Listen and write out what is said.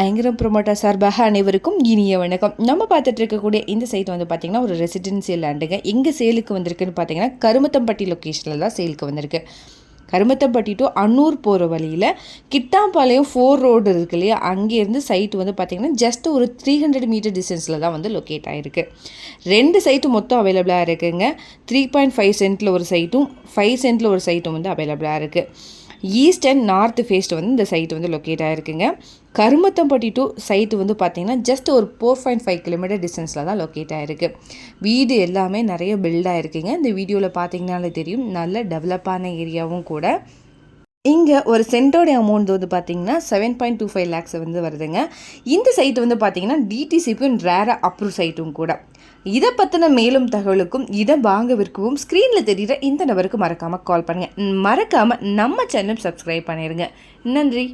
ஐங்கரம் promoter சார்பாக அனைவருக்கும் இனிய வணக்கம். நம்ம பார்த்துட்டு இருக்கக்கூடிய இந்த சைட் வந்து பார்த்திங்கன்னா ஒரு ரெசிடென்சியல் லேண்டுங்க. எங்கே சேலுக்கு வந்திருக்குன்னு பார்த்தீங்கன்னா கருமத்தம்பட்டி லொக்கேஷனில் தான் சேலுக்கு வந்திருக்கு. கருமத்தம்பட்டி டு அன்னூர் போகிற வழியில் கிட்டாம்பாளையம் 4 ரோடு இருக்கு இல்லையா, அங்கேருந்து சைட்டு வந்து பார்த்திங்கன்னா ஜஸ்ட் ஒரு 300 மீட்டர் டிஸ்டன்ஸில் தான் வந்து லொக்கேட் ஆகிருக்கு. 2 சைட்டும் மொத்தம் அவைலபிளாக இருக்குங்க. 3.5 சென்ட்டில் ஒரு சைட்டும் 5 சென்ட்டில் ஒரு சைட்டும் வந்து அவைலபிளாக இருக்குது. ஈஸ்ட் அண்ட் நார்த் ஃபேஸ்ட் வந்து இந்த சைட்டு வந்து லொக்கேட் ஆகிருக்குங்க. கருமத்தம்பட்டி டு சைட்டு வந்து பார்த்திங்கன்னா ஜஸ்ட் ஒரு 4.5 கிலோமீட்டர் டிஸ்டன்ஸில் தான் லொக்கேட் ஆகிருக்கு. வீடு எல்லாமே நிறைய பில்ட் ஆகிருக்குங்க. இந்த வீடியோவில் பார்த்திங்கனாலே தெரியும், நல்ல டெவலப்பான ஏரியாவும் கூட. இங்கே ஒரு சென்ட்டோடைய அமௌண்ட் வந்து பார்த்திங்கன்னா 7.25 லேக்ஸ் வந்து வருதுங்க. இந்த சைட்டு வந்து பார்த்திங்கன்னா டிடிசிபியும் ரேராக அப்ரூவ் சைட்டும் கூட. இதை பற்றின மேலும் தகவலுக்கும் இதை வாங்க விற்கவும் ஸ்க்ரீனில் தெரிகிற இந்த நபருக்கு மறக்காமல் கால் பண்ணுங்கள். மறக்காமல் நம்ம சேனல் சப்ஸ்கிரைப் பண்ணிடுங்க. நன்றி.